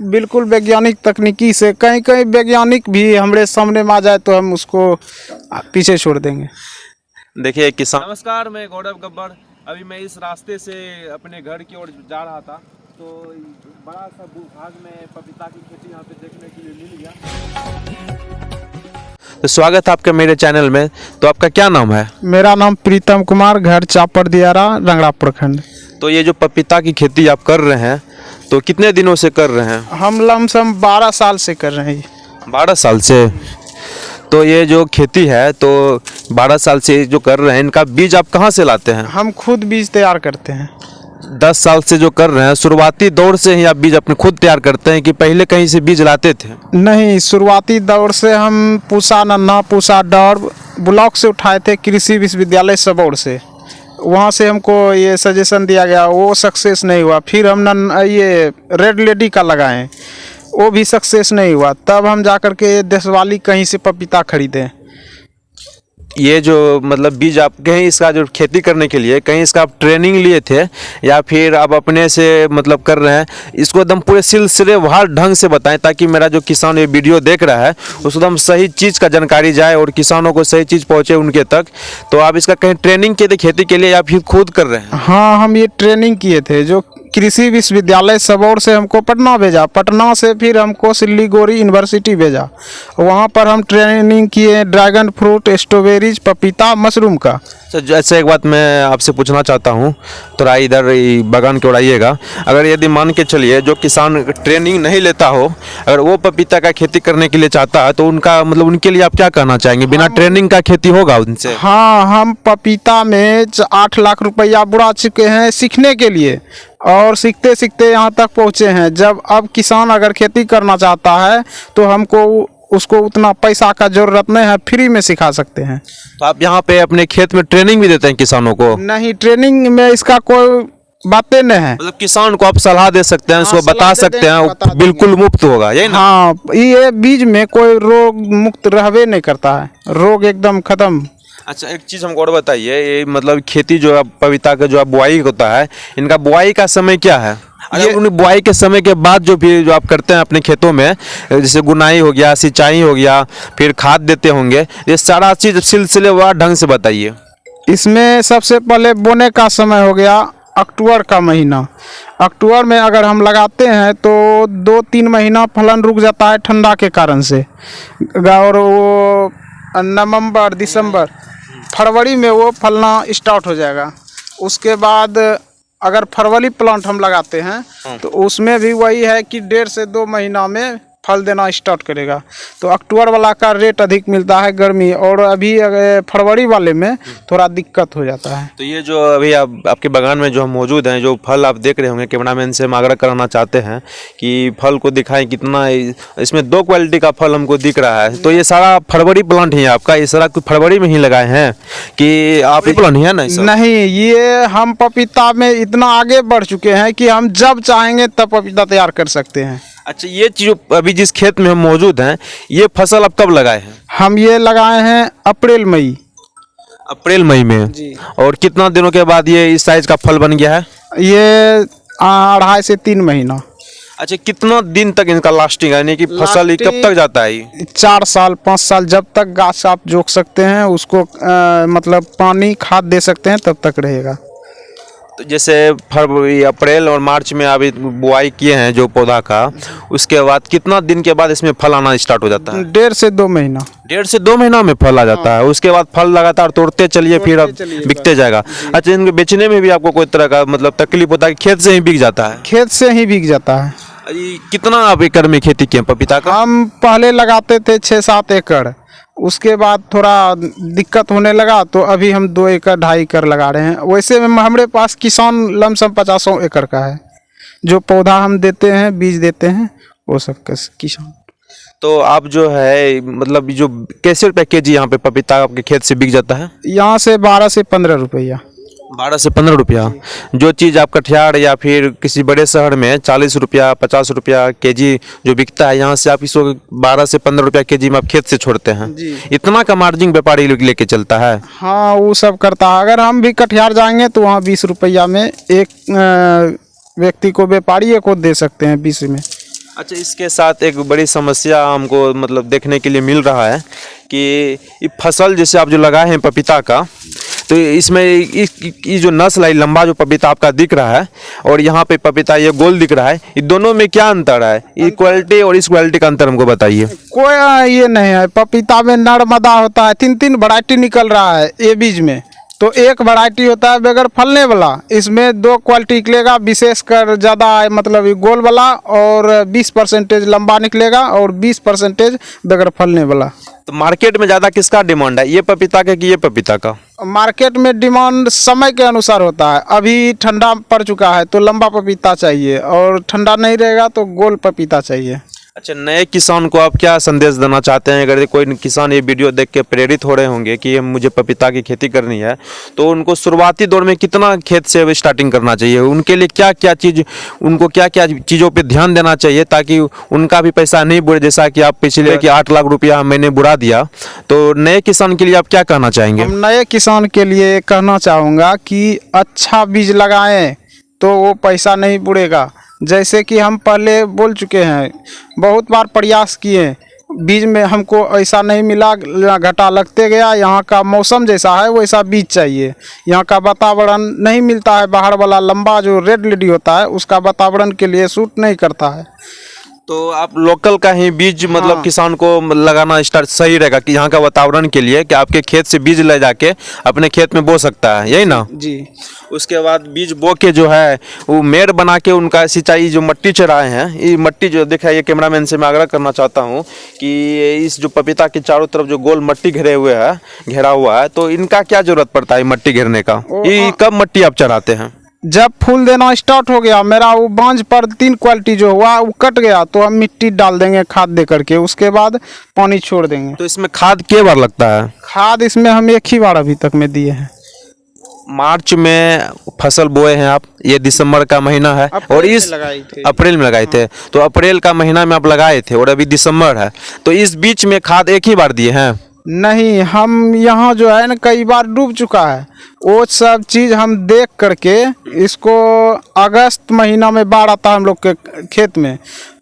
बिल्कुल वैज्ञानिक तकनीकी से, कहीं कहीं वैज्ञानिक भी हमारे सामने में आ जाए तो हम उसको पीछे छोड़ देंगे। देखिए किसान। नमस्कार, मैं गौरव गब्बर। अभी मैं इस रास्ते से अपने घर की ओर जा रहा था तो बड़ा सा भूभाग में पपीता की खेती यहाँ पे देखने के लिए मिल गया। तो स्वागत है आपका मेरे चैनल में। तो आपका क्या नाम है? मेरा नाम प्रीतम कुमार, घर चापर दियारा, रंगड़ा प्रखंड। तो ये जो पपीता की खेती आप कर रहे हैं तो कितने दिनों से कर रहे हैं? हम लमसम 12 साल से कर रहे हैं। 12 साल से। तो ये जो खेती है तो 12 साल से जो कर रहे हैं, इनका बीज आप कहाँ से लाते हैं? हम खुद बीज तैयार करते हैं। 10 साल से जो कर रहे हैं, शुरुआती दौर से ही आप बीज अपने खुद तैयार करते हैं कि पहले कहीं से बीज लाते थे? नहीं, शुरुआती दौर से हम पूसा नन्ना, पूसा डर ब्लॉक से उठाए थे, कृषि विश्वविद्यालय सबौर से। वहाँ से हमको ये सजेशन दिया गया, वो सक्सेस नहीं हुआ। फिर हम ये रेड लेडी का लगाएं, वो भी सक्सेस नहीं हुआ। तब हम जाकर के देशवाली कहीं से पपीता खरीदे। ये जो मतलब बीज आप कहीं इसका जो खेती करने के लिए कहीं इसका आप ट्रेनिंग लिए थे या फिर आप अपने से मतलब कर रहे हैं? इसको एकदम पूरे सिलसिलेवार ढंग से बताएं ताकि मेरा जो किसान ये वीडियो देख रहा है उसको एकदम सही चीज़ का जानकारी जाए और किसानों को सही चीज़ पहुंचे उनके तक। तो आप इसका कहीं ट्रेनिंग किए थे खेती के लिए या फिर खुद कर रहे हैं? हाँ, हम ये ट्रेनिंग किए थे। जो कृषि विश्वविद्यालय सबौर से हमको पटना भेजा, पटना से फिर हमको सिल्लीगुड़ी यूनिवर्सिटी भेजा। वहाँ पर हम ट्रेनिंग किए ड्रैगन फ्रूट, स्ट्रॉबेरीज, पपीता, मशरूम का। सर जैसे एक बात मैं आपसे पूछना चाहता हूँ, थोड़ा इधर बागान की ओर आइएगा। अगर यदि मान के चलिए जो किसान ट्रेनिंग नहीं लेता हो, अगर वो पपीता का खेती करने के लिए चाहता है तो उनका मतलब उनके लिए आप क्या कहना चाहेंगे? बिना ट्रेनिंग का खेती होगा उनसे? हाँ, हम पपीता में 8 लाख रुपया बुरा चुके हैं सीखने के लिए, और सीखते सीखते यहाँ तक पहुँचे हैं। जब अब किसान अगर खेती करना चाहता है तो हमको उसको उतना पैसा का जरूरत नहीं है, फ्री में सिखा सकते हैं। तो आप यहाँ पे अपने खेत में ट्रेनिंग भी देते हैं किसानों को? नहीं, ट्रेनिंग में इसका कोई बातें नहीं है। मतलब किसान को आप सलाह दे सकते हैं, उसको हाँ, बता सकते हैं, बता वो बिल्कुल मुफ्त होगा, यही ना? हाँ, ये बीज में कोई रोग मुक्त रहवे नहीं करता है, रोग एकदम खत्म। अच्छा, एक चीज़ हमको और बताइए, ये मतलब खेती जो आप पपीता का जो आप बुआई होता है, इनका बुआई का समय क्या है? ये उन बुआई के समय के बाद जो भी जो आप करते हैं अपने खेतों में, जैसे गुनाई हो गया, सिंचाई हो गया, फिर खाद देते होंगे, ये सारा चीज़ सिलसिलेवार ढंग से बताइए। इसमें सबसे पहले बोने का समय हो गया अक्टूबर का महीना। अक्टूबर में अगर हम लगाते हैं तो 2-3 महीना फलन रुक जाता है ठंडा के कारण से, और वो नवंबर, दिसंबर, फरवरी में वो फलना स्टार्ट हो जाएगा। उसके बाद अगर फरवरी प्लांट हम लगाते हैं तो उसमें भी वही है कि 1.5 से 2 महीना में फल देना स्टार्ट करेगा। तो अक्टूबर वाला का रेट अधिक मिलता है गर्मी, और अभी फरवरी वाले में थोड़ा दिक्कत हो जाता है। तो ये जो अभी आपके बागान में जो हम मौजूद हैं, जो फल आप देख रहे होंगे, कैमरामैन से हम आग्रह कराना चाहते हैं कि फल को दिखाएं कितना इसमें 2 क्वालिटी का फल हमको दिख रहा है। तो ये सारा फरवरी प्लांट ही है आपका? ये सारा कुछ फरवरी में ही लगाए हैं कि आप ही प्लांट ही है ना? नहीं, ये हम पपीता में इतना आगे बढ़ चुके हैं कि हम जब चाहेंगे तब पपीता तैयार कर सकते हैं। अच्छा, ये चीज अभी जिस खेत में हम मौजूद हैं, ये फसल आप कब लगाए हैं? हम ये लगाए हैं अप्रैल मई। अप्रैल मई में जी। और कितना दिनों के बाद ये इस साइज का फल बन गया है? ये 2.5 से 3 महीना। अच्छा, कितना दिन तक इनका लास्टिंग है, यानी कि फसल ये कब तक जाता है? ये 4 साल 5 साल, जब तक गाछ आप जोक सकते हैं उसको, मतलब पानी खाद दे सकते हैं, तब तक रहेगा। तो जैसे फरवरी, अप्रैल और मार्च में अभी बुआई किए हैं जो पौधा का, उसके बाद कितना दिन के बाद इसमें फल आना स्टार्ट हो जाता है? 1.5 से 2 महीना। 1.5 से 2 महीना में फल आ जाता है। उसके बाद फल लगातार तोड़ते चलिए, फिर अब बिकते जाएगा। अच्छा, इनको बेचने में भी आपको कोई तरह का मतलब तकलीफ होता है कि खेत से ही बिक जाता है? खेत से ही बिक जाता है। कितना आप एकड़ में खेती किए पपीता का? हम पहले लगाते थे 6-7 एकड़, उसके बाद थोड़ा दिक्कत होने लगा तो अभी हम 2 एकड़ 2.5 एकड़ लगा रहे हैं। वैसे में हमारे पास किसान लमसम 50 एकड़ का है। जो पौधा हम देते हैं, बीज देते हैं, वो सब किसान। तो आप जो है मतलब जो कैसे रुपये केजी यहाँ पे पपीता आपके खेत से बिक जाता है? यहाँ से 12 से 15 रुपया। 12 से 15 रुपया। जो चीज़ आप कटिहार या फिर किसी बड़े शहर में 40 रुपया 50 रुपया केजी जो बिकता है, यहाँ से आप इसको 12 से 15 रुपया केजी में आप खेत से छोड़ते हैं जी। इतना का मार्जिन व्यापारी लोग लेके चलता है? हाँ, वो सब करता है। अगर हम भी कटिहार जाएंगे तो वहाँ 20 रुपया में एक व्यक्ति को, व्यापारी को दे सकते हैं 20 में। अच्छा, इसके साथ एक बड़ी समस्या हमको मतलब देखने के लिए मिल रहा है कि ये फसल जैसे आप जो लगाए हैं पपीता का, तो इसमें ये जो नस्ल है, लंबा जो पपीता आपका दिख रहा है और यहाँ पे पपीता ये गोल दिख रहा है, ये दोनों में क्या अंतर है? ये क्वालिटी और इस क्वालिटी का अंतर हमको बताइए। कोई ये नहीं है, पपीता में नरमदा होता है, 3 वैरायटी निकल रहा है ये बीज में। तो एक वैरायटी होता है बगैर फलने वाला, इसमें 2 क्वालिटी निकलेगा, विशेषकर ज़्यादा मतलब ये गोल वाला, और 20% लंबा निकलेगा और 20% बगैर फलने वाला। तो मार्केट में ज़्यादा किसका डिमांड है, ये पपीता का कि ये पपीता का? मार्केट में डिमांड समय के अनुसार होता है। अभी ठंडा पड़ चुका है तो लंबा पपीता चाहिए, और ठंडा नहीं रहेगा तो गोल पपीता चाहिए। अच्छा, नए किसान को आप क्या संदेश देना चाहते हैं? अगर कोई किसान ये वीडियो देख के प्रेरित हो रहे होंगे कि मुझे पपीता की खेती करनी है, तो उनको शुरुआती दौर में कितना खेत से स्टार्टिंग करना चाहिए? उनके लिए क्या क्या चीज़, उनको क्या क्या चीज़ों पे ध्यान देना चाहिए ताकि उनका भी पैसा नहीं बुरे? जैसा कि आप पिछले कि 8 लाख रुपया मैंने बुरा दिया, तो नए किसान के लिए आप क्या कहना चाहेंगे? हम नए किसान के लिए कहना चाहूँगा कि अच्छा बीज लगाएं तो वो पैसा नहीं बुड़ेगा। जैसे कि हम पहले बोल चुके हैं, बहुत बार प्रयास किए, बीज में हमको ऐसा नहीं मिला, घाटा लगते गया। यहाँ का मौसम जैसा है वैसा बीज चाहिए, यहाँ का वातावरण नहीं मिलता है। बाहर वाला लंबा जो रेड लेडी होता है उसका वातावरण के लिए सूट नहीं करता है। तो आप लोकल का ही बीज मतलब हाँ। किसान को लगाना स्टार्ट सही रहेगा कि यहाँ का वातावरण के लिए, कि आपके खेत से बीज ले जाके अपने खेत में बो सकता है, यही ना? जी। उसके बाद बीज बो के जो है वो मेड़ बना के उनका सिंचाई, जो मट्टी चढ़ाए हैं, ये मट्टी जो देखा, ये कैमरामैन से मैं आग्रह करना चाहता हूँ कि इस जो पपीता के चारों तरफ जो गोल मट्टी घेरा हुआ है, तो इनका क्या जरूरत पड़ता है मट्टी घेरने का? ये कब मट्टी आप चढ़ाते हैं? जब फूल देना स्टार्ट हो गया, मेरा वो बांझ पर 3 क्वालिटी जो हुआ वो कट गया, तो हम मिट्टी डाल देंगे खाद दे करके, उसके बाद पानी छोड़ देंगे। तो इसमें खाद के बार लगता है? खाद इसमें हम 1 ही बार अभी तक में दिए हैं। मार्च में फसल बोए हैं आप, ये दिसंबर का महीना है और इस अप्रैल में लगाए थे, तो अप्रैल का महीना में आप लगाए थे और अभी दिसंबर है, तो इस बीच में खाद 1 ही बार दिए हैं? नहीं, हम यहाँ जो है ना कई बार डूब चुका है, वो सब चीज़ हम देख करके इसको, अगस्त महीना में बाढ़ आता है हम लोग के खेत में,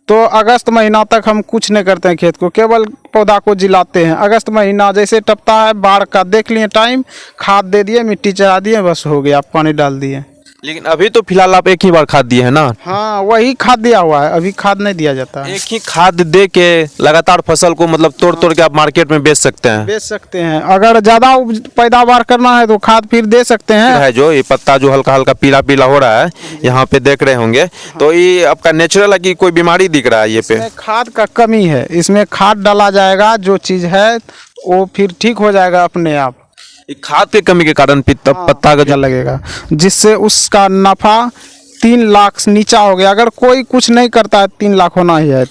तो अगस्त महीना तक हम कुछ नहीं करते हैं खेत को, केवल पौधा को जिलाते हैं। अगस्त महीना जैसे टपता है बाढ़ का, देख लिए टाइम, खाद दे दिए, मिट्टी चढ़ा दिए, बस हो गया, पानी डाल दिए। लेकिन अभी तो फिलहाल आप 1 ही बार खाद दिए हैं ना? हाँ, वही खाद दिया हुआ है, अभी खाद नहीं दिया जाता है। 1 ही खाद दे के लगातार फसल को मतलब तोड़ के आप मार्केट में बेच सकते हैं? बेच सकते हैं, अगर ज़्यादा पैदावार करना है तो खाद फिर दे सकते हैं। है जो ये पत्ता जो हल्का हल्का पीला पीला हो रहा है, यहाँ पे देख रहे होंगे, तो ये आपका नेचुरल है कि कोई बीमारी दिख रहा है ये पे? खाद का कमी है, इसमें खाद डाला जाएगा, जो चीज़ है वो फिर ठीक हो जाएगा अपने आप। खाद के कमी के कारण पत्ता का लगेगा, जिससे उसका नफा 3 लाख नीचा हो गया। अगर कोई कुछ नहीं करता है 3 लाख होना ही है।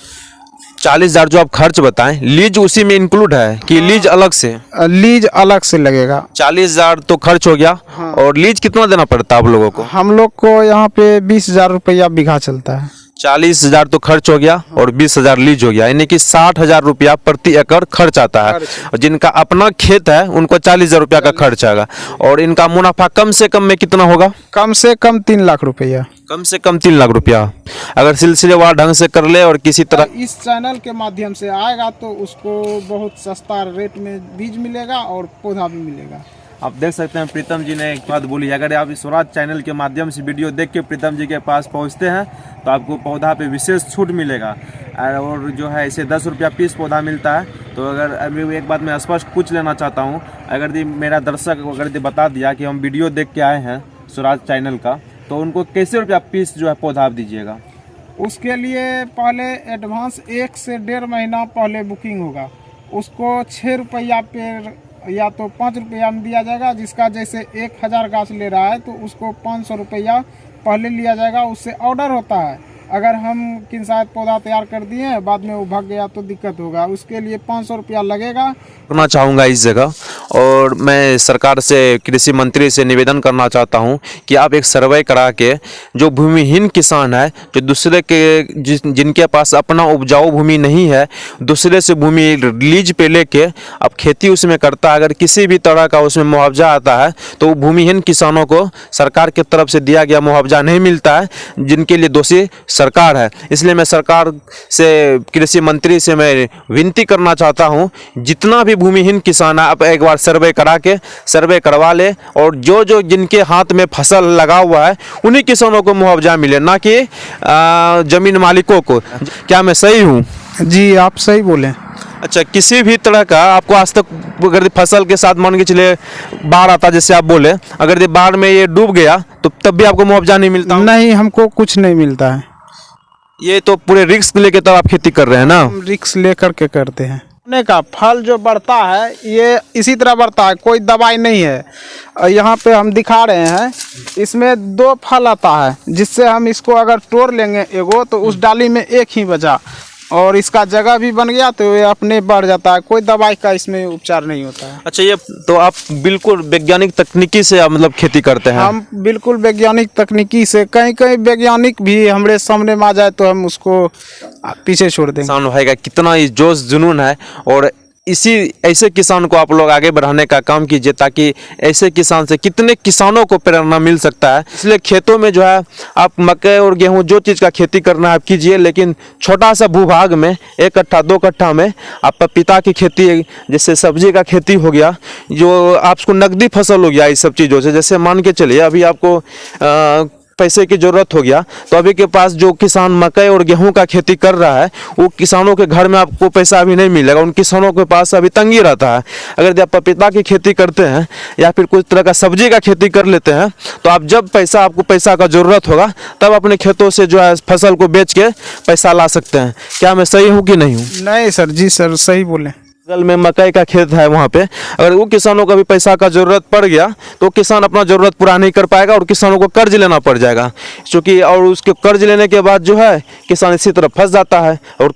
40,000 जो आप खर्च बताएं, लीज उसी में इंक्लूड है कि लीज अलग से? लीज अलग से लगेगा। 40,000 तो खर्च हो गया। हाँ। और लीज कितना देना पड़ता है आप लोगों को? हम लोग को यहाँ पे 20,000 रुपया बीघा चलता है। 40,000 तो खर्च हो गया और 20,000 लीज हो गया, यानी कि 60,000 रुपया प्रति एकड़ खर्च आता है। और जिनका अपना खेत है उनको 40,000 रुपया का खर्च आएगा। और इनका मुनाफा कम से कम में कितना होगा? कम से कम 3 लाख रुपया। कम से कम 3 लाख रुपया अगर सिलसिलेवार ढंग से कर ले और किसी तरह इस चैनल के माध्यम से आएगा तो उसको बहुत सस्ता रेट में बीज मिलेगा और पौधा भी मिलेगा। आप देख सकते हैं प्रीतम जी ने एक बात बोली, अगर आप इस स्वराज चैनल के माध्यम से वीडियो देख के प्रीतम जी के पास पहुंचते हैं तो आपको पौधा पे विशेष छूट मिलेगा। और जो है इसे 10 रुपया पीस पौधा मिलता है। तो अगर अभी एक बात मैं स्पष्ट पूछ लेना चाहता हूं, अगर मेरा दर्शक अगर बता दिया कि हम वीडियो देख के आए हैं स्वराज चैनल का, तो उनको कैसे रुपया पीस जो है पौधा आप दीजिएगा? उसके लिए पहले एडवांस 1 से 1.5 महीना पहले बुकिंग होगा, उसको 6 रुपया पे या तो 5 रुपया में दिया जाएगा। जिसका जैसे 1000 गाछ ले रहा है तो उसको 500 रुपया पहले लिया जाएगा, उससे ऑर्डर होता है। अगर हम किन शायद पौधा तैयार कर दिए हैं बाद में वो भाग गया तो दिक्कत होगा, उसके लिए 500 रुपया लगेगा। करना चाहूँगा इस जगह, और मैं सरकार से, कृषि मंत्री से निवेदन करना चाहता हूँ कि आप एक सर्वे करा के जो भूमिहीन किसान है, जो दूसरे के जिनके पास अपना उपजाऊ भूमि नहीं है, दूसरे से भूमि लीज पे लेके अब खेती उसमें करता है, अगर किसी भी तरह का उसमें मुआवजा आता है तो भूमिहीन किसानों को सरकार की तरफ से दिया गया मुआवजा नहीं मिलता है, जिनके लिए दोषी सरकार है। इसलिए मैं सरकार से, कृषि मंत्री से मैं विनती करना चाहता हूँ, जितना भी भूमिहीन किसान है आप एक बार सर्वे करवा ले, और जो जो जिनके हाथ में फसल लगा हुआ है उन्हीं किसानों को मुआवजा मिले, ना कि जमीन मालिकों को। क्या मैं सही हूँ? जी आप सही बोले। अच्छा, किसी भी तरह का आपको आज तक, अगर फसल के साथ मान के चले बाढ़ आता, जैसे आप बोले, अगर ये बाढ़ में ये डूब गया तो तब भी आपको मुआवजा नहीं मिलता? नहीं, हमको कुछ नहीं मिलता है। ये तो पूरे रिस्क लेके तब आप खेती कर रहे हैं ना? हम रिक्स लेकर के करते हैं। बोने का फल जो बढ़ता है ये इसी तरह बढ़ता है, कोई दवाई नहीं है। यहाँ पे हम दिखा रहे हैं, इसमें 2 फल आता है, जिससे हम इसको अगर तोड़ लेंगे एगो तो उस डाली में एक ही बचा, और इसका जगह भी बन गया तो ये अपने बढ़ जाता है, कोई दवाई का इसमें उपचार नहीं होता है। अच्छा, ये तो आप बिल्कुल वैज्ञानिक तकनीकी से आप मतलब खेती करते हैं? हम बिल्कुल वैज्ञानिक तकनीकी से, कहीं कहीं वैज्ञानिक भी हमारे सामने में आ जाए तो हम उसको पीछे छोड़ देंगे। किसान भाई का कितना ही जोश जुनून है, और ऐसे किसान को आप लोग आगे बढ़ाने का काम कीजिए, ताकि ऐसे किसान से कितने किसानों को प्रेरणा मिल सकता है। इसलिए खेतों में जो है आप मकई और गेहूं जो चीज़ का खेती करना है आप कीजिए, लेकिन छोटा सा भूभाग में 1 कट्ठा 2 कट्ठा में आप पपीता की खेती, जैसे सब्जी का खेती हो गया, जो आपको नकदी फसल हो गया, इस सब चीज़ों से, जैसे मान के चलिए अभी आपको पैसे की ज़रूरत हो गया, तो अभी के पास जो किसान मकई और गेहूं का खेती कर रहा है, वो किसानों के घर में आपको पैसा अभी नहीं मिलेगा, उन किसानों के पास अभी तंगी रहता है। अगर आप पपीता की खेती करते हैं या फिर कुछ तरह का सब्जी का खेती कर लेते हैं, तो आप जब आपको पैसा का ज़रूरत होगा तब अपने खेतों से जो है फसल को बेच के पैसा ला सकते हैं। क्या मैं सही हूँ कि नहीं हूँ? नहीं सर, जी सर सही बोले। बगल में मकई का खेत है, वहाँ पे अगर वो किसानों को भी पैसा का ज़रूरत पड़ गया तो किसान अपना ज़रूरत पूरा नहीं कर पाएगा, और किसानों को कर्ज लेना पड़ जाएगा, क्योंकि और उसके कर्ज लेने के बाद जो है किसान इसी तरह फंस जाता है, और